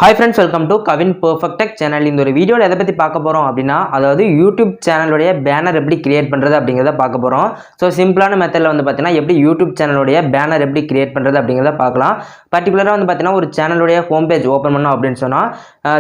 Hi friends, welcome to Kavin Perfect Tech channel. இந்த ஒரு வீடியோல எதை பத்தி பார்க்க போறோம் அப்படினா அதாவது YouTube சேனலோட பேனர் எப்படி கிரியேட் பண்றது அப்படிங்கறத பார்க்க போறோம். சோ சிம்பிளான மெத்தட்ல வந்து பாத்தீனா எப்படி YouTube சேனலோட பேனர் எப்படி கிரியேட் பண்றது அப்படிங்கறத பார்க்கலாம். பர்టిక్యులரா வந்து பாத்தீனா ஒரு சேனலோட ஹோம் பேஜ் ஓபன் பண்ணோம் அப்படினு சொன்னா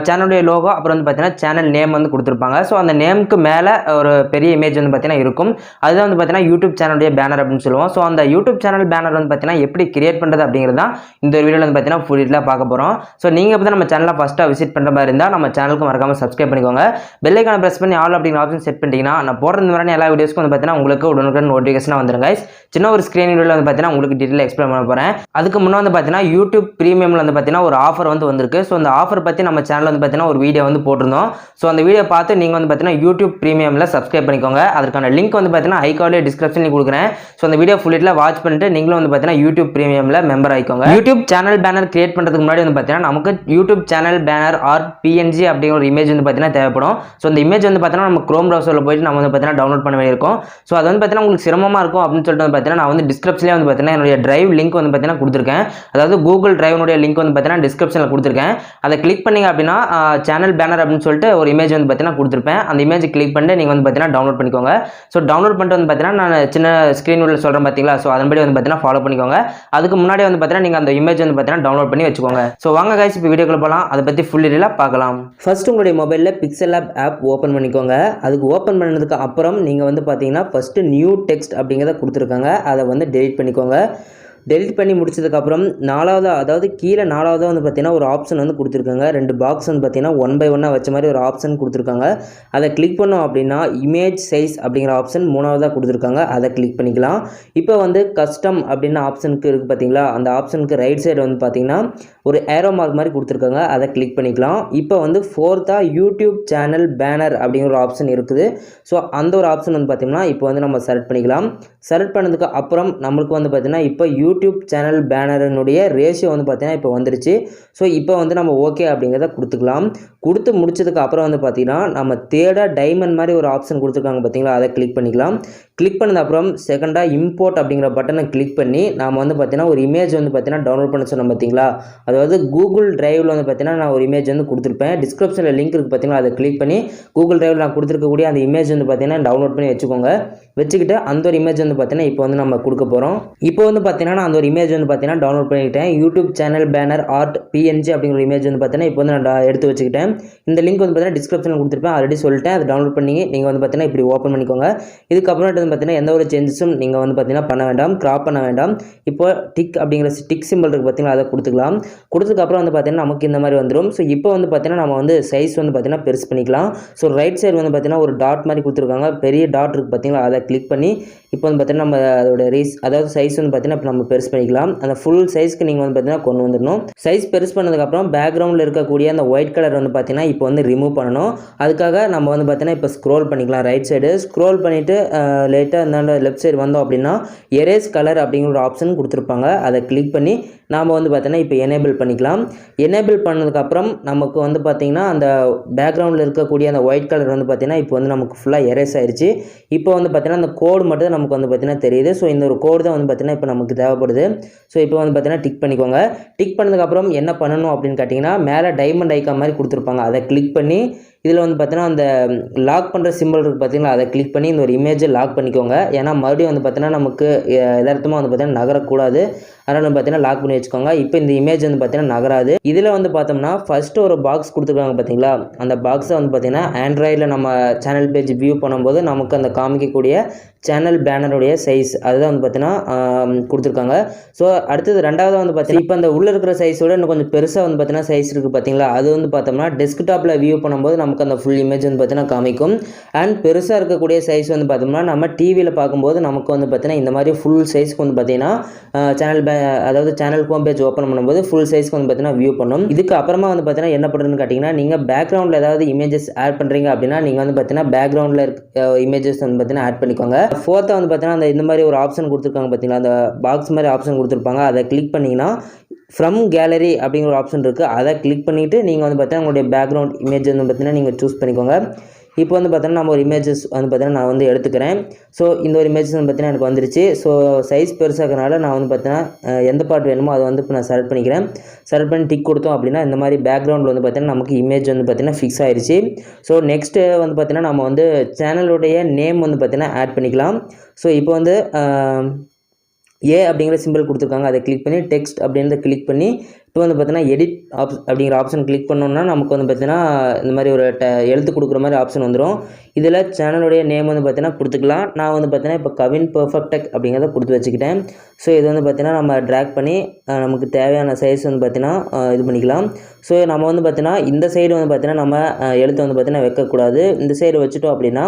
சேனலோட லோகோ அப்புறம் வந்து பாத்தீனா சேனல் நேம் வந்து கொடுத்திருப்பாங்க. சோ அந்த நேமுக்கு மேல ஒரு பெரிய இமேஜ் வந்து பாத்தீனா இருக்கும். அதுதான் வந்து பாத்தீனா YouTube சேனலோட பேனர் அப்படினு சொல்லுவோம். சோ அந்த YouTube சேனல் பேனர் வந்து பாத்தீனா எப்படி கிரியேட் பண்றது அப்படிங்கறத இந்த வீடியோல வந்து பாத்தீனா ஃபுல் டீடைலா பார்க்க போறோம். சோ நீங்க இப்ப நம்ம சேனலை ஃபர்ஸ்டா விசிட் பண்ற மாதிரி இருந்தா நம்ம சேனலுக்கு மறக்காம சப்ஸ்கிரைப் பண்ணிக்கோங்க. பெல் ஐகானை பிரஸ் பண்ணி ஆல் அப்படிங்கிற ஆப்ஷன் செட் பண்ணிட்டீங்கன்னா நான் போடுற இந்த மாதிரி எல்லா வீடியோஸ்க்கும் வந்து பாத்தீனா உங்களுக்கு உடனுக்குடன் நோட்டிஃபிகேஷன் வந்துரும் गाइस. சின்ன ஒரு ஸ்கிரீன் வீடியோல வந்து பாத்தீனா உங்களுக்கு டீடைலா எக்ஸ்பிளைன் பண்ண போறேன். அதுக்கு முன்ன வந்து பாத்தீனா YouTube பிரீமியம்ல வந்து பாத்தீனா ஒரு ஆஃபர் வந்து வந்திருக்கு. சோ அந்த ஆஃபர் பத்தி நம்ம சேனல்ல வந்து பாத்தீனா ஒரு வீடியோ வந்து போட்டுருந்தோம். சோ அந்த வீடியோ பார்த்து நீங்க வந்து பாத்தீனா YouTube பிரீமியம்ல சப்ஸ்கிரைப் பண்ணிக்கோங்க. அதுக்கான லிங்க் வந்து பாத்தீனா ஐ கார்ட்ல டிஸ்கிரிப்ஷன்ல கொடுக்கிறேன். சோ அந்த வீடியோ ஃபுல் டீடைலா வாட்ச் பண்ணிட்டு நீங்களும் வந்து பாத்தீனா YouTube பிரீமியம்ல மெம்பர் ஆயிக்கோங்க. YouTube சேனல் பேனர் கிரியேட் பண்றதுக்கு முன்னாடி வந்து பாத்தீனா நமக்கு YouTube channel banner or PNG அப்படிங்கிற ஒரு இமேஜ் வந்து பாத்தீனா தேவைப்படும். சோ இந்த இமேஜ் வந்து பாத்தீனா நம்ம Chrome browserல போயிட்டு நம்ம வந்து பாத்தீனா டவுன்லோட் பண்ண வேண்டியிருக்கும். சோ அது வந்து பாத்தீனா உங்களுக்கு சிரமமா இருக்கும் அப்படினு சொல்லிட்டு வந்து பாத்தீனா நான் வந்து டிஸ்கிரிப்ஷன்ல வந்து பாத்தீனா என்னோட டிரைவ் லிங்க் வந்து பாத்தீனா கொடுத்திருக்கேன். அதாவது Google டிரைவ்னுடைய லிங்க் வந்து பாத்தீனா டிஸ்கிரிப்ஷன்ல கொடுத்திருக்கேன். அதை கிளிக் பண்ணீங்க அப்படினா சேனல் பேனர் அப்படினு சொல்லிட்டு ஒரு இமேஜ் வந்து பாத்தீனா கொடுத்திருப்பேன். அந்த இமேஜ் கிளிக் பண்ணி நீங்க வந்து பாத்தீனா டவுன்லோட் பண்ணிக்கோங்க. சோ டவுன்லோட் பண்ணிட்டு வந்து பாத்தீனா நான் சின்ன ஸ்கிரீன் உள்ள சொல்றேன் பாத்தீங்களா. சோ அதன்படி வந்து பாத்தீனா ஃபாலோ பண்ணிக்கோங்க. அதுக்கு முன்னாடி வந்து பாத்தீனா நீங்க அந்த இமேஜ் வந்து பாத்தீனா டவுன்லோட் பண்ணி வெச்சுக்கோங்க. சோ வாங்க गाइस இப்போ வீடியோக்குள்ள போலாம். அதை பத்தி ஃபுல் டீடைலா பார்க்கலாம். ஃபர்ஸ்ட் உங்களுடைய மொபைல்ல பிக்சல் ஆப் ஓபன் பண்ணிக்கோங்க. அதுக்கு ஓபன் பண்ணதுக்கு அப்புறம் நீங்க வந்து பாத்தீங்கன்னா ஃபர்ஸ்ட் நியூ டெக்ஸ்ட் அப்படிங்கறத கொடுத்திருக்காங்க. அதை வந்து டெலீட் பண்ணிக்கோங்க. டெலிட் பண்ணி முடிச்சதுக்கு அப்புறம் நாலாவது அதாவது கீழே நாலாவது வந்து பார்த்தீங்கன்னா ஒரு ஆப்ஷன் வந்து கொடுத்துருக்காங்க. ரெண்டு பாக்ஸ் வந்து பார்த்தீங்கன்னா 1 by 1 வச்ச மாதிரி ஒரு ஆப்ஷன் கொடுத்துருக்காங்க. அதை கிளிக் பண்ணோம் அப்படின்னா இமேஜ் சைஸ் அப்படிங்கிற ஆப்ஷன் மூணாவதாக கொடுத்துருக்காங்க. அதை கிளிக் பண்ணிக்கலாம். இப்போ வந்து கஸ்டம் அப்படின்னு ஆப்ஷனுக்கு இருக்குது பார்த்தீங்களா, அந்த ஆப்ஷனுக்கு ரைட் சைடு வந்து பார்த்தீங்கன்னா ஒரு ஏரோ மார்க் மாதிரி கொடுத்துருக்காங்க. அதை கிளிக் பண்ணிக்கலாம். இப்போ வந்து ஃபோர்த்தாக யூடியூப் சேனல் பேனர் அப்படிங்கிற ஒரு ஆப்ஷன் இருக்குது. ஸோ அந்த ஒரு ஆப்ஷன் வந்து பார்த்தீங்கன்னா இப்போ வந்து நம்ம செலக்ட் பண்ணிக்கலாம். செலக்ட் பண்ணதுக்கு அப்புறம் நம்மளுக்கு வந்து பார்த்தீங்கன்னா இப்போ யூடியூப் சேனல் பேனரினுடைய ரேஷியோ வந்து பார்த்தீங்கன்னா இப்போ வந்துருச்சு. ஸோ இப்போ வந்து நம்ம ஓகே அப்படிங்கிறத கொடுத்துக்கலாம். கொடுத்து முடிச்சதுக்கு அப்புறம் வந்து பார்த்தீங்கன்னா நம்ம தேட டைமண்ட் மாதிரி ஒரு ஆப்ஷன் கொடுத்துருக்காங்க பார்த்தீங்களா, அதை கிளிக் பண்ணிக்கலாம். கிளிக் பண்ணது அப்புறம் செகண்டாக இம்போர்ட் அப்படிங்கிற பட்டனை கிளிக் பண்ணி நாம் வந்து பார்த்தீங்கன்னா ஒரு இமேஜ் வந்து பார்த்தீங்கன்னா டவுன்லோட் பண்ண சொன்னோம் பார்த்தீங்களா, அதாவது கூகுள் டிரைவில் வந்து பார்த்தீங்கன்னா நான் ஒரு இமேஜ் வந்து கொடுத்துருப்பேன். டிஸ்கிரிப்ஷனில் லிங்க் இருக்குது பார்த்தீங்களா, அதை கிளிக் பண்ணி கூகுள் டிரைவில் நான் கொடுத்துருக்கக்கூடிய அந்த இமேஜ் வந்து பார்த்தீங்கன்னா டவுன்லோட் பண்ணி வச்சுக்கோங்க. வச்சுக்கிட்டு அந்த ஒரு இமேஜ் வந்து பார்த்தீங்கன்னா இப்போ வந்து நம்ம கொடுக்க போகிறோம். இப்போ வந்து பார்த்தீங்கன்னா நான் அந்த ஒரு இமேஜ் வந்து பார்த்தீங்கன்னா டவுன்லோட் பண்ணிக்கிட்டேன். YouTube channel banner art PNG அப்படிங்கிற ஒரு இமேஜ் வந்து பார்த்தீங்கன்னா இப்போ வந்து நான் எடுத்து வச்சுக்கிட்டேன். இந்த லிங்க் வந்து பார்த்தீங்கன்னா டிஸ்கிரிப்ஷனில் கொடுத்துருப்பேன், ஆல்ரெடி சொல்லிட்டேன். அதை டவுன்லோட் பண்ணி நீங்கள் வந்து பார்த்தீங்கன்னா இப்படி ஓப்பன் பண்ணிக்கோங்க. இதுக்கப்புறம் வந்து பார்த்தீங்கன்னா எந்த ஒரு சேஞ்சஸும் நீங்கள் வந்து பார்த்தீங்கன்னா பண்ண வேண்டாம், கிராப் பண்ண வேண்டாம். இப்போ டிக் அப்படிங்கிற டிக் சிம்பிள் இருக்குது பார்த்தீங்கன்னா, அதை கொடுத்துக்கலாம். கொடுத்ததுக்கப்புறம் வந்து பார்த்தீங்கன்னா நமக்கு இந்த மாதிரி வந்துடும். ஸோ இப்போ வந்து பார்த்தீங்கன்னா நம்ம வந்து சைஸ் வந்து பார்த்தீங்கன்னா பெருசு பண்ணிக்கலாம். ஸோ ரைட் சைடு வந்து பார்த்தீங்கன்னா ஒரு டாட் மாதிரி கொடுத்துருக்காங்க, பெரிய டாட் இருக்குது பார்த்தீங்களா, அதை கிளிக் பண்ணி இப்போ வந்து பார்த்தீங்கன்னா நம்ம அதோட அதாவது சைஸ் வந்து பார்த்தீங்கன்னா இப்போ நம்ம பெருசு பண்ணிக்கலாம். அந்த ஃபுல் சைஸ்க்கு நீங்கள் வந்து பார்த்தீங்கன்னா கொண்டு வந்துடணும். சைஸ் பெருசு பண்ணதுக்கப்புறம் பேக்ரவுண்டில் இருக்கக்கூடிய அந்த ஒயிட் கலர் வந்து பார்த்தீங்கன்னா இப்போ வந்து ரிமூவ் பண்ணணும். அதுக்காக நம்ம வந்து பார்த்தீங்கன்னா இப்போ ஸ்க்ரோல் பண்ணிக்கலாம். ரைட் சைடு ஸ்க்ரோல் பண்ணிவிட்டு லைட்டாக அந்த லெஃப்ட் சைடு வந்தோம் அப்படின்னா எரேஸ் கலர் அப்படிங்கிற ஒரு ஆப்ஷன் கொடுத்துருப்பாங்க. அதை கிளிக் பண்ணி நாம் வந்து பார்த்தீங்கன்னா இப்போ எனேபிள் பண்ணிக்கலாம். எனேபிள் பண்ணதுக்கப்புறம் நமக்கு வந்து பார்த்தீங்கன்னா அந்த பேக்ரவுண்டில் இருக்கக்கூடிய அந்த ஒயிட் கலர் வந்து பார்த்தீங்கன்னா இப்போ வந்து நமக்கு ஃபுல்லாக எரேஸ் ஆயிடுச்சு. இப்போ வந்து பார்த்தீங்கன்னா அந்த கோடு மட்டும் நமக்கு வந்து பார்த்தீங்கன்னா தெரியுது. ஸோ இந்த ஒரு கோடு தான் வந்து பார்த்தீங்கன்னா இப்போ நமக்கு தேவைப்படுது. ஸோ இப்போ வந்து பார்த்தீங்கன்னா டிக் பண்ணிக்கோங்க. டிக் பண்ணதுக்கப்புறம் என்ன பண்ணணும் அப்படின்னு கேட்டிங்கன்னா மேலே டைமண்ட் ஐக்கான் மாதிரி கொடுத்துருப்பாங்க. அதை கிளிக் பண்ணி இதில் வந்து பார்த்தீங்கன்னா அந்த லாக் பண்ணுற சிம்பிள் இருக்குது பார்த்தீங்களா, அதை கிளிக் பண்ணி இந்த ஒரு இமேஜை லாக் பண்ணிக்கோங்க. ஏன்னா மறுபடியும் வந்து பார்த்தீங்கன்னா நமக்கு எதார்த்தமாக வந்து பார்த்தீங்கன்னா நகரக்கூடாது. அதனால் வந்து பார்த்தீங்கன்னா லாக் பண்ணி வச்சுக்கோங்க. இப்போ இந்த இமேஜ் வந்து பார்த்தீங்கன்னா நகராது. இதில் வந்து பார்த்தோம்னா ஃபஸ்ட்டு ஒரு பாக்ஸ் கொடுத்துருக்காங்க பார்த்தீங்களா, அந்த பாக்ஸை வந்து பார்த்தீங்கன்னா ஆண்ட்ராய்டில் நம்ம சேனல் பேஜ் வியூ பண்ணும்போது நமக்கு அந்த காமிக்கக்கூடிய சேனல் பேனருடைய சைஸ் அதுதான் வந்து பார்த்தீங்கன்னா கொடுத்துருக்காங்க. ஸோ அடுத்தது ரெண்டாவது வந்து பார்த்தீங்கன்னா இப்போ அந்த உள்ளே இருக்கிற சைஸோட இன்னும் கொஞ்சம் பெருசாக வந்து பார்த்தீங்கன்னா சைஸ் இருக்குது பார்த்தீங்களா, அது வந்து பார்த்தோம்னா டெஸ்க்டாப்பில் வியூ பண்ணும்போது நமக்கு அந்த ஃபுல் இமேஜ் வந்து பார்த்தீங்கன்னா காமிக்கும். அண்ட் பெருசாக இருக்கக்கூடிய சைஸ் வந்து பார்த்தோம்னா நம்ம டிவியில் பார்க்கும்போது நமக்கு வந்து பார்த்தீங்கன்னா இந்த மாதிரி ஃபுல் சைஸ்க்கு வந்து பார்த்தீங்கன்னா அதாவது சேனல் ஹோம் பேஜ் ஓப்பன் பண்ணும்போது ஃபுல் சைஸ்க்கு வந்து பார்த்தீங்கன்னா வியூ பண்ணும். இதுக்கு அப்புறமா வந்து பார்த்தீங்கன்னா என்ன பண்ணுறதுன்னு கேட்டிங்கன்னா நீங்கள் பேக்ரவுண்டில் ஏதாவது இமேஜஸ் ஆட் பண்ணுறீங்க அப்படின்னா நீங்கள் வந்து பார்த்தீங்கன்னா பேக்ரவுண்டில் இருக்க இமேஜஸ் வந்து பார்த்தீங்கன்னா ஆட் பண்ணிக்கோங்க. ஃபோர்த்தாக வந்து பார்த்தீங்கன்னா இந்த மாதிரி ஒரு ஆப்ஷன் கொடுத்துருக்காங்க பார்த்தீங்களா, அந்த பாக்ஸ் மாதிரி ஆப்ஷன் கொடுத்துருப்பாங்க. அதை கிளிக் பண்ணிங்கன்னா ஃப்ரம் கேலரி அப்படிங்கிற ஒரு ஆப்ஷன் இருக்குது. அதை கிளிக் பண்ணிவிட்டு நீங்கள் வந்து பார்த்தீங்கன்னா உங்களுடைய பேக்ரவுண்ட் இமேஜ் வந்து பார்த்தீங்கன்னா நீங்கள் சூஸ் பண்ணிக்கோங்க. இப்போ வந்து பார்த்தீங்கன்னா நம்ம ஒரு இமேஜஸ் வந்து பார்த்தீங்கன்னா நான் வந்து எடுத்துக்கிறேன். ஸோ இந்த ஒரு இமேஜஸ் வந்து பார்த்தீங்கன்னா எனக்கு வந்துருச்சு. ஸோ சைஸ் பெருசாக இருக்கிறனால நான் வந்து பார்த்தீங்கன்னா எந்த பார்ட் வேணுமோ அதை வந்து இப்போ நான் செலக்ட் பண்ணிக்கிறேன். செலக்ட் பண்ணி டிக் கொடுத்தோம் அப்படின்னா இந்த மாதிரி பேக்ரவுண்டில் வந்து பார்த்தீங்கன்னா நமக்கு இமேஜ் வந்து பார்த்தீங்கன்னா ஃபிக்ஸ் ஆயிடுச்சு. ஸோ நெக்ஸ்ட்டு வந்து பார்த்தீங்கன்னா நம்ம வந்து சேனலுடைய நேம் வந்து பார்த்தீங்கன்னா ஆட் பண்ணிக்கலாம். ஸோ இப்போ வந்து ஏ அப்படிங்கிற சிம்பிள் கொடுத்துருக்காங்க, அதை கிளிக் பண்ணி டெக்ஸ்ட் அப்படின்றத கிளிக் பண்ணி இப்போ வந்து பார்த்தீங்கன்னா எடிட் அப்படிங்கிற ஆப்ஷன் கிளிக் பண்ணோம்னா நமக்கு வந்து பார்த்தீங்கன்னா இந்த மாதிரி ஒரு எழுத்து கொடுக்குற மாதிரி ஆப்ஷன் வந்துடும். இதில் சேனலுடைய நேம் வந்து பார்த்தீங்கன்னா கொடுத்துக்கலாம். நான் வந்து பார்த்தீங்கன்னா இப்போ கவின் பெர்ஃபெக்ட் டெக் அப்படிங்கிறத கொடுத்து வச்சுக்கிட்டேன். ஸோ இது வந்து பார்த்தீங்கன்னா நம்ம ட்ராக் பண்ணி நமக்கு தேவையான சைஸ் வந்து பார்த்தீங்கன்னா இது பண்ணிக்கலாம். ஸோ நம்ம வந்து பார்த்தீங்கன்னா இந்த சைடு வந்து பார்த்தீங்கன்னா நம்ம எழுத்து வந்து பார்த்தீங்கன்னா வைக்கக்கூடாது. இந்த சைடு வச்சுட்டோம் அப்படின்னா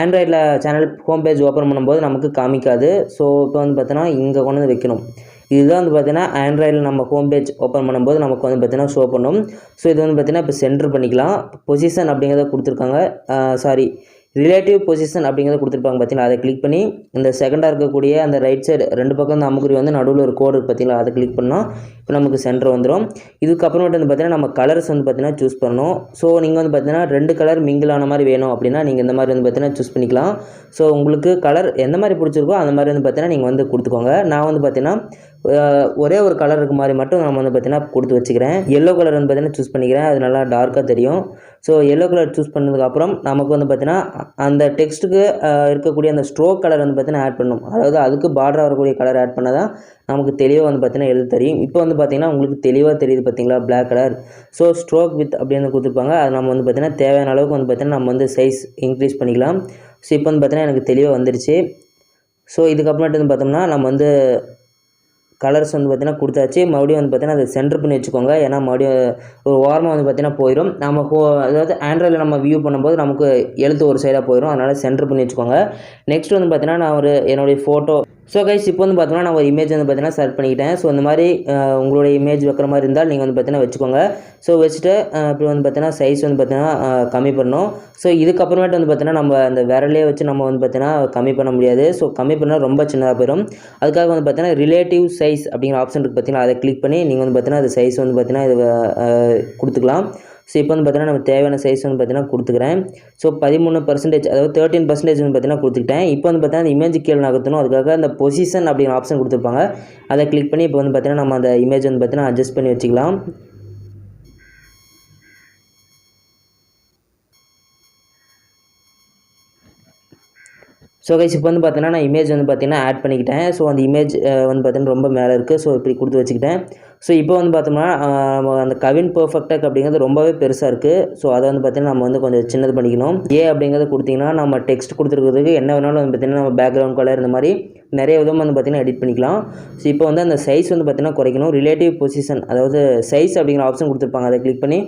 ஆண்ட்ராய்டில் சேனல் ஹோம் பேஜ் ஓப்பன் பண்ணும்போது நமக்கு காமிக்காது. ஸோ இப்போ வந்து பார்த்தீங்கன்னா இங்கே கொண்டு வந்து வைக்கணும். இதுதான் வந்து பார்த்தீங்கன்னா ஆண்ட்ராய்டில் நம்ம ஹோம் பேஜ் ஓப்பன் பண்ணும்போது நமக்கு வந்து பார்த்தீங்கன்னா ஷோ பண்ணும். ஸோ இது வந்து பார்த்தீங்கன்னா இப்போ சென்டர் பண்ணிக்கலாம். பொசிஷன் அப்படிங்கிறத கொடுத்துருக்காங்க. ரிலேட்டிவ் பொசிஷன் அப்படிங்கிறத கொடுத்துருப்பாங்க பார்த்தீங்களா, அதை கிளிக் பண்ணி இந்த செகண்டாக இருக்கக்கூடிய அந்த ரைட் சைடு 2 பக்கம் இந்த அமுக்குறி வந்து நடுவில் ஒரு கோடு இருக்குது பார்த்தீங்களா, அதை கிளிக் பண்ணால் இப்போ நமக்கு சென்டர் வந்துடும். இதுக்கப்புறமேட்டு வந்து பார்த்தீங்கன்னா நம்ம கலர்ஸ் வந்து பார்த்தீங்கன்னா சூஸ் பண்ணணும். ஸோ நீங்கள் வந்து பார்த்தீங்கன்னா 2 கலர் மிங்கிள் ஆன மாதிரி வேணும் அப்படின்னா நீங்கள் இந்த மாதிரி வந்து பார்த்தீங்கன்னா சூஸ் பண்ணிக்கலாம். ஸோ உங்களுக்கு கலர் எந்த மாதிரி பிடிச்சிருக்கோ அந்த மாதிரி வந்து பார்த்தீங்கன்னா நீங்கள் வந்து கொடுத்துக்கோங்க. நான் வந்து பார்த்தீங்கன்னா ஒரே ஒரு கலர் இருக்க மாதிரி மட்டும் நம்ம வந்து பார்த்தீங்கன்னா கொடுத்து வச்சுக்கிறேன். எல்லோ கலர் வந்து பார்த்தீங்கன்னா சூஸ் பண்ணிக்கிறேன், அது நல்லா டார்க்காக தெரியும். ஸோ எல்லோ கலர் சூஸ் பண்ணதுக்கப்புறம் நமக்கு வந்து பார்த்தீங்கன்னா அந்த டெக்ஸ்ட்டுக்கு இருக்கக்கூடிய அந்த ஸ்ட்ரோக் கலர் வந்து பார்த்தீங்கன்னா ஆட் பண்ணணும். அதாவது அதுக்கு பார்டராக வரக்கூடிய கலர் ஆட் பண்ணால் தான் நமக்கு தெளிவாக வந்து பார்த்தீங்கன்னா எழுத தெரியும். இப்போ வந்து பார்த்தீங்கன்னா உங்களுக்கு தெளிவாக தெரியுது பார்த்தீங்களா black colour. So stroke with அப்படின்னு கொடுத்துருப்பாங்க, அது நம்ம வந்து பார்த்தீங்கன்னா தேவையான அளவுக்கு வந்து பார்த்தீங்கன்னா நம்ம வந்து சைஸ் இன்க்ரீஸ் பண்ணிக்கலாம். ஸோ இப்போ வந்து பார்த்தீங்கன்னா எனக்கு தெளிவாக வந்துருச்சு. ஸோ இதுக்கப்புறமேட்டு வந்து பார்த்தோம்னா நம்ம வந்து கலர்ஸ் வந்து பார்த்தீங்கன்னா கொடுத்தாச்சு. மறுபடியும் வந்து பார்த்தீங்கன்னா அதை சென்டர் பண்ணி வச்சுக்கோங்க. ஏன்னா மறுபடியும் ஒரு ஓரமாக வந்து பார்த்தீங்கன்னா போயிடும். நம்ம அதாவது ஆண்ட்ராய்டில் நம்ம வியூ பண்ணும்போது நமக்கு எழுத்து ஒரு சைடாக போயிடும். அதனால் சென்டர் பண்ணி வச்சுக்கோங்க. நெக்ஸ்ட் வந்து பார்த்தீங்கன்னா நான் என்னுடைய ஃபோட்டோ. ஸோ கைஸ் இப்போ வந்து பார்த்தோம்னா நான் ஒரு இமேஜ் வந்து பார்த்தீங்கன்னா செலக்ட் பண்ணிக்கிட்டேன். ஸோ இந்த மாதிரி உங்களுடைய இமேஜ் வைக்கிற மாதிரி இருந்தால் நீங்கள் வந்து பார்த்தீங்கன்னா வச்சுக்கோங்க. ஸோ வச்சுட்டு இப்போ வந்து பார்த்தீங்கன்னா சைஸ் வந்து பார்த்தீங்கன்னா கம்மி பண்ணணும். ஸோ இதுக்கப்புறமேட்டு வந்து பார்த்தீங்கன்னா நம்ம அந்த விரலே வச்சு நம்ம வந்து பார்த்தீங்கன்னா கம்மி பண்ண முடியாது. ஸோ கம்மி பண்ணால் ரொம்ப சின்னதாக போயிடும். அதுக்காக வந்து பார்த்தீங்கன்னா ரிலேட்டிவ் சைஸ் அப்படிங்கிற ஆப்ஷன் இருக்குது பார்த்தீங்கன்னா, அதை கிளிக் பண்ணி நீங்கள் வந்து பார்த்தீங்கன்னா அது சைஸ் வந்து பார்த்தீங்கன்னா இது கொடுத்துக்கலாம். ஸோ இப்போ வந்து பார்த்தீங்கன்னா நம்ம தேவையான சைஸ் வந்து பார்த்தீங்கன்னா கொடுத்துக்கிறேன். ஸோ 13%, அதாவது 13% வந்து பார்த்தீங்கன்னா கொடுத்துக்கிட்டேன். இப்போ வந்து பார்த்தீங்கன்னா அந்த இமேஜ் கீழே நகர்த்தணும். அதுக்காக அந்த பொசிஷன் அப்படிங்கிற ஆப்ஷன் கொடுத்துருப்பாங்க, அதை கிளிக் பண்ணி இப்போ வந்து பார்த்தீங்கன்னா நம்ம அந்த இமேஜ் வந்து பார்த்தீங்கன்னா அட்ஜஸ்ட் பண்ணி வச்சுக்கலாம். ஸோ கைஸ் இப்போ வந்து பார்த்தீங்கன்னா நான் இமேஜ் வந்து பார்த்தீங்கன்னா ஆட் பண்ணிக்கிட்டேன். ஸோ அந்த இமேஜ் வந்து பார்த்தீங்கன்னா ரொம்ப மேலே இருக்குது. ஸோ இப்படி கொடுத்து வச்சுக்கிட்டேன். ஸோ இப்போ வந்து பார்த்தோம்னா அந்த கவின் பெர்ஃபெக்ட் டெக் அப்படிங்கிறது ரொம்பவே பெருசாக இருக்குது. ஸோ அதை வந்து பார்த்தீங்கன்னா நம்ம வந்து கொஞ்சம் சின்னது பண்ணிக்கணும். அப்படிங்கிறது கொடுத்திங்கன்னா நம்ம டெக்ஸ்ட் கொடுத்துருக்கிறதுக்கு என்ன வேணாலும் வந்து பார்த்தீங்கன்னா நம்ம பேக்ரவுண்ட் கலர் இந்த மாதிரி நிறைய விதமாக வந்து பார்த்தீங்கன்னா எடிட் பண்ணிக்கலாம். ஸோ இப்போ வந்து அந்த சைஸ் வந்து பார்த்தீங்கன்னா குறைக்கணும். ரிலேட்டிவ் பொசிஷன், அதாவது சைஸ் அப்படிங்கிற ஆப்ஷன் கொடுத்துருப்பாங்க, அதை கிளிக் பண்ணி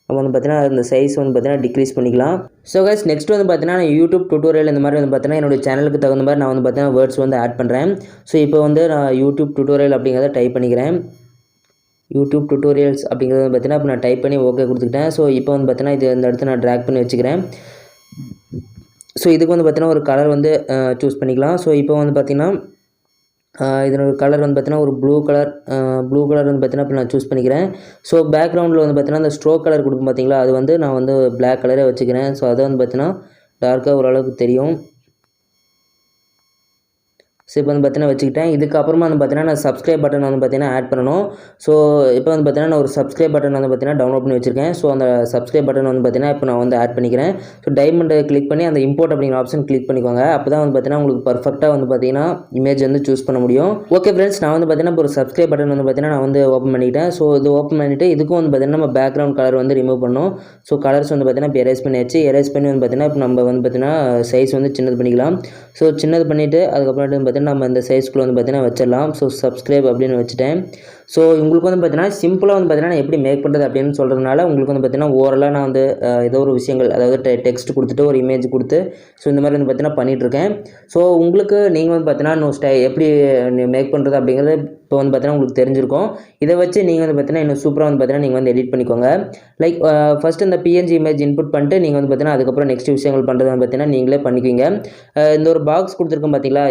நம்ம வந்து பார்த்தீங்கன்னா அந்த சைஸ் வந்து பார்த்தீங்கன்னா டிக்ரீஸ் பண்ணிக்கலாம். ஸோ கைஸ் நெக்ஸ்ட் வந்து பார்த்தீங்கன்னா நான் யூடியூப் டுட்டோரியல் இந்த மாதிரி வந்து பார்த்தீங்கன்னா என்னுடைய சேனலுக்கு தகுந்த மாதிரி நான் வந்து பார்த்தீங்கன்னா வேர்ட்ஸ் வந்து ஆட் பண்ணுறேன். ஸோ இப்போ வந்து நான் யூடியூப் டுட்டோரியல் அப்படிங்கிறத டைப் பண்ணிக்கிறேன். யூடியூப் டுட்டோரியல்ஸ் அப்படிங்கிறது பார்த்தீங்கன்னா இப்போ நான் டைப் பண்ணி ஓகே கொடுத்துக்கிட்டேன். ஸோ இப்போ வந்து பார்த்தீங்கன்னா இது இந்த இடத்த நான் ட்ராக் பண்ணி வச்சுக்கிறேன். ஸோ இதுக்கு வந்து பார்த்தீங்கன்னா ஒரு கலர் வந்து சூஸ் பண்ணிக்கலாம். ஸோ இப்போ வந்து பார்த்தீங்கன்னா இதனோட கலர் வந்து பார்த்தீங்கன்னா ஒரு ப்ளூ கலர் வந்து பார்த்தீங்கன்னா இப்போ நான் சூஸ் பண்ணிக்கிறேன். ஸோ பேக்ரவுண்டில் வந்து பார்த்தீங்கன்னா அந்த ஸ்ட்ரோக் கலர் கொடுக்கும் பார்த்தீங்களா, அது வந்து நான் வந்து பிளாக் கலரே வச்சுக்கிறேன். ஸோ அதை வந்து பார்த்தீங்கன்னா டார்க்காக ஓரளவுக்கு தெரியும். ஸோ இப்போ வந்து பார்த்தீங்கன்னா வச்சுக்கிட்டேன். இதுக்கப்புறமா வந்து பார்த்தீங்கன்னா நான் சப்ஸ்கிரைப் பட்டன் வந்து பார்த்தீங்கன்னா ஆட் பண்ணணும். ஸோ இப்போ வந்து பார்த்தீங்கன்னா நான் ஒரு சப்ஸ்கிரைப் பட்டன் வந்து பார்த்தீங்கன்னா டவுன்லோட் பண்ணி வச்சுருக்கேன். ஸோ அந்த சப்ஸ்கிரைப் பட்டன் வந்து பார்த்தீங்கன்னா இப்போ நான் வந்து ஆட் பண்ணிக்கிறேன். ஸோ டைமண்டை கிளிக் பண்ணி அந்த இம்போர்ட் அப்படிங்கிற ஆப்ஷன் கிளிக் பண்ணிக்கோங்க. அப்போ தான் வந்து பார்த்தீங்கன்னா உங்களுக்கு பர்ஃபெக்டாக வந்து பார்த்தீங்கன்னா இமேஜ் வந்து சூஸ் பண்ண முடியும். ஓகே ஃப்ரெண்ட்ஸ், நான் வந்து பார்த்தீங்கன்னா ஒரு சப்ஸ்கிரைப் பட்டன் வந்து பார்த்தீங்கன்னா நான் வந்து ஓப்பன் பண்ணிக்கிட்டேன். ஸோ இது ஓப்பன் பண்ணிவிட்டு இதுக்கும் வந்து பார்த்தீங்கன்னா நம்ம பேக்ரவுண்ட் கலர் வந்து ரிமூவ் பண்ணணும். ஸோ கலர்ஸ் வந்து பார்த்தீங்கன்னா இப்போ எரேஸ் பண்ணியாச்சு. எரேஸ் பண்ணி வந்து பார்த்தீங்கன்னா இப்போ நம்ம வந்து பார்த்தீங்கன்னா சைஸ் வந்து சின்னது பண்ணிக்கலாம். ஸோ சின்னது பண்ணிவிட்டு அதுக்கப்புறம் வந்து பார்த்தீங்கன்னா நம்ம இந்த சைஸ்க்குள்ள வந்து பார்த்தீங்கன்னா வச்சிடலாம். ஸோ சப்ஸ்கிரைப் அப்படின்னு வச்சுட்டேன். ஸோ உங்களுக்கு வந்து பார்த்தீங்கன்னா சிம்பிளாக வந்து பார்த்தீங்கன்னா எப்படி மேக் பண்ணுறது அப்படின்னு சொல்கிறதுனால உங்களுக்கு வந்து பார்த்தீங்கன்னா ஓரலாக நான் வந்து ஏதோ ஒரு விஷயங்கள், அதாவது டெக்ஸ்ட் கொடுத்துட்டு ஒரு இமேஜ் கொடுத்து ஸோ இந்த மாதிரி வந்து பார்த்தீங்கன்னா பண்ணிகிட்ருக்கேன். ஸோ உங்களுக்கு நீங்கள் வந்து பார்த்தீங்கன்னா எப்படி மேக் பண்ணுறது அப்படிங்கிறது இப்போ வந்து பார்த்தீங்கன்னா உங்களுக்கு தெரிஞ்சிருக்கும். இதை வச்சு நீங்கள் வந்து பார்த்தீங்கன்னா இன்னும் சூப்பராக வந்து பார்த்தீங்கன்னா நீங்கள் வந்து எடிட் பண்ணிக்கோங்க. லைக் ஃபஸ்ட்டு இந்த PNG இமேஜ் இன்புட் பண்ணிட்டு நீங்கள் வந்து பார்த்தீங்கன்னா அதுக்கப்புறம் நெக்ஸ்ட் விஷயங்கள் பண்ணுறது வந்து பார்த்தீங்கன்னா நீங்களே பண்ணிக்குவீங்க. இந்த ஒரு பாக்ஸ் கொடுத்துருக்கோம் பார்த்தீங்களா,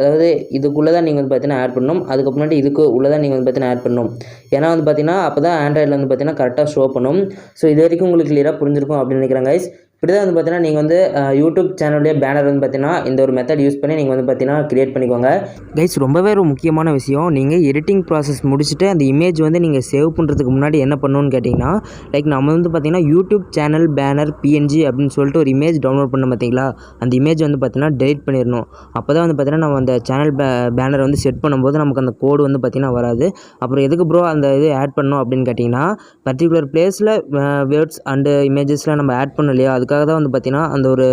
அதாவது இதுக்குள்ளே தான் நீங்கள் வந்து பார்த்தீங்கன்னா ஆட் பண்ணணும். அதுக்கப்புறமேட்டு இதுக்கு உள்ளே தான் நீங்கள் வந்து பார்த்தீங்கன்னா ஆட் பண்ணணும். ஏன்னா வந்து பார்த்தீங்கன்னா அப்போ தான் ஆண்ட்ராய்டில் வந்து பார்த்தீங்கன்னா கரெக்டாக ஷோ பண்ணும். ஸோ இது வரைக்கும் உங்களுக்கு கிளியராக புரிஞ்சிருக்கும் அப்படின்னு நினைக்கிறேன் கைஸ். இப்படி தான் வந்து பார்த்தீங்கன்னா நீங்கள் வந்து யூடியூப் சேனலுடைய பேனர் வந்து பார்த்தீங்கன்னா இந்த ஒரு மெத்தட் யூஸ் பண்ணி நீங்கள் வந்து பார்த்தீங்கன்னா கிரியேட் பண்ணிக்கோங்க. கைஸ் ரொம்பவே ஒரு முக்கியமான விஷயம், நீங்கள் எடிட்டிங் ப்ராசஸ் முடிச்சுட்டு அந்த இமேஜ் வந்து நீங்கள் சேவ் பண்ணுறதுக்கு முன்னாடி என்ன பண்ணணும்னு கேட்டிங்கன்னா, லைக் நம்ம வந்து பார்த்தீங்கன்னா யூடியூப் சேனல் பேனர் பிஎன்ஜி அப்படின்னு சொல்லிட்டு ஒரு இமேஜ் டவுன்லோட் பண்ண பார்த்தீங்களா, அந்த இமேஜ் வந்து பார்த்தீங்கன்னா டெலிட் பண்ணிடணும். அப்போ தான் வந்து பார்த்தீங்கன்னா நம்ம அந்த சேனல் பேனர் வந்து செட் பண்ணும்போது நமக்கு அந்த கோடு வந்து பார்த்தீங்கன்னா வராது. அப்புறம் எதுக்கு ப்ரோ அந்த இது ஆட் பண்ணணும் அப்படின்னு கேட்டிங்கன்னா, பர்டிகுலர் பிளேஸில் வேர்ட்ஸ் அண்டு இமேஜஸ்லாம் நம்ம ஆட் பண்ணோம் இல்லையா, அதுக்காக தான் வந்து பார்த்தீங்கன்னா அந்த ஒரு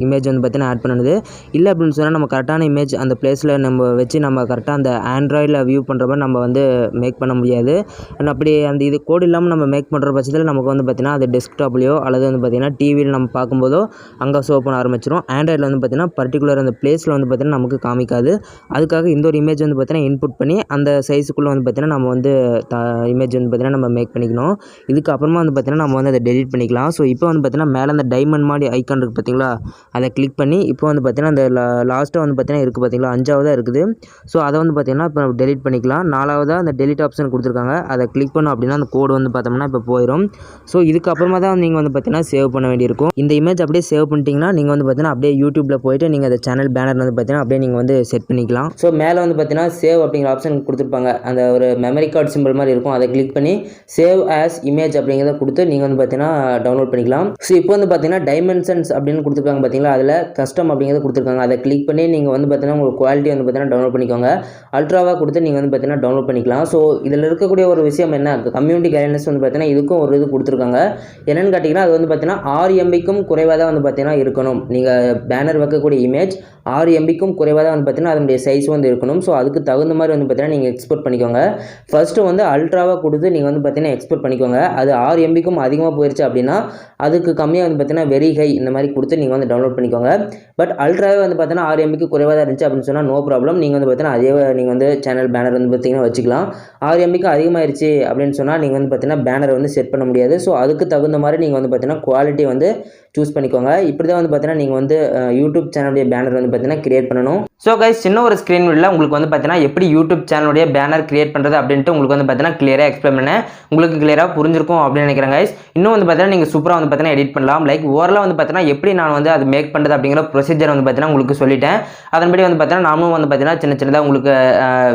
இமேஜ் வந்து பார்த்தீங்கன்னா ஆட் பண்ணுது. இல்லை அப்படின்னு சொன்னால் நம்ம கரெக்டான இமேஜ் அந்த பிளேஸில் நம்ம வச்சு நம்ம கரெக்டாக அந்த ஆண்ட்ராய்டில் வியூ பண்ணுற மாதிரி நம்ம வந்து மேக் பண்ண முடியாது. அண்ட் அப்படி அந்த இது கோடு இல்லாமல் நம்ம மேக் பண்ணுற பட்சத்தில் நமக்கு வந்து பார்த்திங்கன்னா அது டெஸ்க்டாப்லையோ அல்லது வந்து பார்த்திங்கன்னா டிவியில் நம்ம பார்க்கும்போதோ அங்கே ஷோ பண்ண ஆரம்பிச்சிடும். ஆண்ட்ராய்டில் வந்து பார்த்திங்கன்னா பர்டிகுலர் அந்த பிளேஸில் வந்து பார்த்திங்கன்னா நமக்கு காமிக்காது. அதுக்காக இந்த ஒரு இமேஜ் வந்து பார்த்திங்கன்னா இன்புட் பண்ணி அந்த சைஸுக்குள்ளே வந்து பார்த்திங்கன்னா நம்ம வந்து இமேஜ் வந்து பார்த்திங்கன்னா நம்ம மேக் பண்ணிக்கணும். இதுக்கப்புறமா வந்து பார்த்திங்கன்னா நம்ம வந்து அதை டெலிட் பண்ணிக்கலாம். ஸோ இப்போ வந்து பார்த்திங்கன்னா மேலே அந்த டைமண்ட் மாதிரி ஐக்கான் இருக்குது பார்த்திங்களா, அதை கிளிக் பண்ணி இப்போ வந்து பார்த்திங்கன்னா அந்த லாஸ்ட்டாக வந்து பார்த்திங்கன்னா இருக்குது பார்த்திங்களா, 5ஆவதாக இருக்குது. ஸோ அதை வந்து பார்த்திங்கன்னா இப்போ டெலிட் பண்ணிக்கலாம். 4ஆவதாக அந்த டெலிட் ஆப்ஷன் கொடுத்துருக்காங்க, அதை கிளிக் பண்ணோம் அப்படின்னா அந்த கோடு வந்து பார்த்தோம்னா இப்போ போயிடும். ஸோ இதுக்கப்புறமா தான் நீங்கள் வந்து பார்த்திங்கன்னா சேவ் பண்ண வேண்டியிருக்கும். இந்த இமேஜ் அப்படியே சேவ் பண்ணிட்டீங்கன்னா நீங்கள் வந்து பார்த்திங்கன்னா அப்படியே யூடியூப்பில் போயிட்டு நீங்கள் அந்த சேனல் பேனர் வந்து பார்த்திங்கன்னா அப்படியே நீங்கள் வந்து செட் பண்ணிக்கலாம். ஸோ மேலே வந்து பார்த்திங்கன்னா சேவ் அப்படிங்கிற ஆப்ஷன் கொடுத்துருப்பாங்க, அந்த ஒரு மெமரி கார்டு சிம்பிள் மாதிரி இருக்கும், அதை கிளிக் பண்ணி சேவ் ஆஸ் இமேஜ் அப்படிங்கிறத கொடுத்து நீங்கள் வந்து பார்த்திங்கன்னா டவுன்லோட் பண்ணிக்கலாம். ஸோ இப்போ வந்து பார்த்திங்கன்னா டைமென்ஷன்ஸ் அப்படின்னு கொடுத்துருக்காங்க பார்த்தீங்களா, அதில் கஸ்டம் அப்படிங்கிறத கொடுத்துருக்காங்க, அதை கிளிக் பண்ணி நீங்கள் வந்து பார்த்திங்கன்னா உங்களுக்கு குவாலிட்டி வந்து பார்த்திங்கன்னா டவுன்லோட் பண்ணிக்கோங்க. அல்ட்ராவாக கொடுத்து நீங்கள் வந்து பார்த்திங்கன்னா டவுன்லோட் பண்ணிக்கலாம். ஸோ இதில் இருக்கக்கூடிய ஒரு விஷயம் என்ன, கம்யூனிட்டி கைட்லைன்ஸ் வந்து பார்த்திங்கன்னா இதுக்கும் ஒரு இது கொடுத்துருக்காங்க. என்னென்னு கேட்டிங்கன்னா அது வந்து பார்த்திங்கன்னா 6 MBக்கும் குறைவாக தான் வந்து பார்த்திங்கன்னா இருக்கணும். நீங்கள் பேனர் வைக்கக்கூடிய இமேஜ் 6 MBக்கும் குறைவாக தான் வந்து பார்த்திங்கன்னா அதனுடைய சைஸ் வந்து இருக்கணும். ஸோ அதுக்கு தகுந்த மாதிரி வந்து பார்த்திங்கன்னா நீங்கள் எக்ஸ்போர்ட் பண்ணிக்கோங்க. ஃபஸ்ட்டு வந்து அல்ட்ராவாக கொடுத்து நீங்கள் வந்து பார்த்திங்கன்னா எக்ஸ்போர்ட் பண்ணிக்கோங்க. அது 6 MBக்கும் அதிகமாக போயிடுச்சு அப்படின்னா அதுக்கு கம்மியாக வந்து பார்த்திங்கன்னா வெரி ஹை இந்த மாதிரி கொடுத்து நீங்கள் வந்து டவுன்லோட் பண்ணிக்கோங்க. பட் அல்ட்ராவே வந்து பார்த்திங்கன்னா 6 MBக்கு குறைவாக தான் இருந்துச்சு அப்படின்னு சொன்னால் நோ ப்ராப்ளம், நீங்கள் வந்து பார்த்திங்கன்னா அதே நீங்கள் வந்து சேனல் பேனர் வந்து பார்த்திங்கன்னா வச்சுக்கலாம். 6 MBக்கு அதிகமாகிடுச்சு அப்படின்னு சொன்னால் நீங்கள் வந்து பார்த்திங்கன்னா பேனர் வந்து செட் பண்ண முடியாது. ஸோ அதுக்கு தகுந்த மாதிரி நீங்கள் வந்து பார்த்திங்கன்னா குவாலிட்டி வந்து சூஸ் பண்ணிக்கோங்க. இப்படி தான் வந்து பார்த்தீங்கன்னா நீங்கள் வந்து யூடியூப் சேனலுடைய பேனர் வந்து பார்த்தீங்கன்னா கிரியேட் பண்ணணும். ஸோ கைஸ் சின்ன ஒரு ஸ்க்ரீன் வீடியோவில் உங்களுக்கு வந்து பார்த்தீங்கன்னா எப்படி யூடியூப் சேனலுடைய பேனர் கிரியேட் பண்ணுறது அப்படின்ட்டு உங்களுக்கு வந்து பார்த்தீங்கன்னா கிளியராக எக்ஸ்பிளைன் பண்ணேன். உங்களுக்கு கிளியராக புரிஞ்சிருக்கும் அப்படின்னு நினைக்கிறேன் கைஸ். இன்னும் வந்து பார்த்தீங்கன்னா நீங்கள் சூப்பராக வந்து பார்த்தீங்கன்னா எடிட் பண்ணலாம். லைக் ஓவராலாக வந்து பார்த்தீங்கன்னா எப்படி நான் வந்து அது மேக் பண்ணுறது அப்படிங்கிற ப்ரொசீஜர் வந்து பார்த்தீங்கன்னா உங்களுக்கு சொல்லிட்டேன். அதன்படி வந்து பார்த்தீங்கன்னா நானும் வந்து பார்த்தீங்கன்னா சின்ன சின்னதாக உங்களுக்கு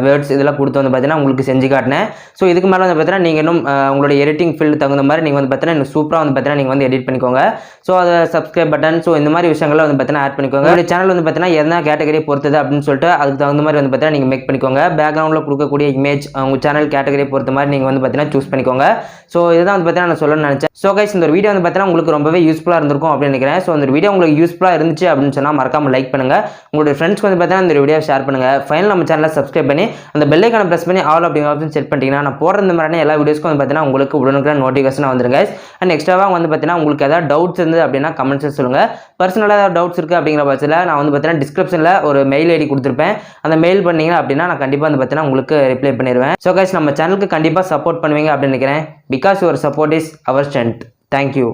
வேர்ட்ஸ் இதெல்லாம் கொடுத்து வந்து பார்த்தீங்கன்னா உங்களுக்கு செஞ்சு காட்டினேன். ஸோ இதுக்கு மேலே வந்து பார்த்தீங்கன்னா நீங்கள் இன்னும் உங்களுடைய எடிட்டிங் ஃபீல்டு தகுந்த மாதிரி நீங்கள் வந்து பார்த்தீங்கன்னா இன்னும் சூப்பராக வந்து பார்த்தீங்கன்னா நீங்கள் வந்து எடிட் பண்ணிக்கோங்க. ஸோ அதை சப்ஸ்கிரைப் பட்டன் ஸோ இந்த மாதிரி விஷயங்களை வந்து பார்த்தீங்கன்னா ஆட் பண்ணிக்கோங்க. உங்களுடைய சேனல் வந்து பார்த்தீங்கன்னா எதனா கேட்டகரி பொறுத்தது அப்படின்னு சொல்லிட்டு அதுக்கு தகுந்த மாதிரி வந்து பார்த்தீங்கன்னா நீங்கள் மேக் பண்ணிக்கோங்க. பேக்ரவுண்டில் கொடுக்கக்கூடிய இமேஜ் உங்கள் சேனல் கேட்டகரி பொறுத்த மாதிரி நீங்கள் வந்து பார்த்தீங்கன்னா சூஸ் பண்ணிக்கோங்க. ஸோ இதுதான் வந்து பார்த்தீங்கன்னா நான் சொல்லணும்னு நினச்சேன். ஸோ கைஸ் இந்த வீடியோ வந்து பார்த்தீங்கன்னா உங்களுக்கு ரொம்பவே யூஸ்ஃபுல்லாக இருந்திருக்கும் அப்படின்னு நினைக்கிறேன். ஸோ இந்த வீடியோ உங்களுக்கு யூஸ்ஃபுல்லாக இருந்துச்சு அப்படின்னு சொன்னால் மறக்காம லைக் பண்ணுங்கள். உங்களுடைய ஃப்ரெண்ட்ஸ்க்கு வந்து பார்த்தீங்கன்னா இந்த வீடியோ ஷேர் பண்ணுங்கள். ஃபைனல் நம்ம சேனலை சப்ஸ்கிரைப் பண்ணி அந்த பெல் ஐக்கானை ப்ரெஸ் பண்ணி ஆல் அப்படிங்கிற ஆப்ஷன் செட் பண்ணிட்டீங்கன்னா நான் போடுற இந்த மாதிரியான எல்லா வீடியோஸ்க்கும் வந்து பார்த்தீங்கன்னா உங்களுக்கு உடனுக்குடன் நோட்டிஃபிகேஷன் வந்துருங்க. அண்ட் எக்ஸ்ட்ராவாக வந்து பார்த்தீங்கன்னா உங்களுக்கு ஏதாவது டவுட்ஸ் இருந்தது அப்படின்னா கமெண்ட்ஸ் சொல்லுங்கள். பர்சனலாக ஏதாவது டவுட்ஸ் இருக்குது அப்படிங்கிற பட்சத்தில் நான் வந்து பார்த்தீங்கன்னா டிஸ்கிரிப்ஷனில் ஒரு மெயில் ஐடி கொடுத்துருப்பேன். அந்த மெயில் பண்ணீங்க அப்படின்னா நான் கண்டிப்பாக வந்து பார்த்தீங்கன்னா உங்களுக்கு ரிப்ளை பண்ணிடுவேன். ஸோ கைஸ் நம்ம சேனலுக்கு கண்டிப்பாக சப்போர்ட் பண்ணுவீங்க அப்படின்னு நினைக்கிறேன். Because your support is our strength. Thank you.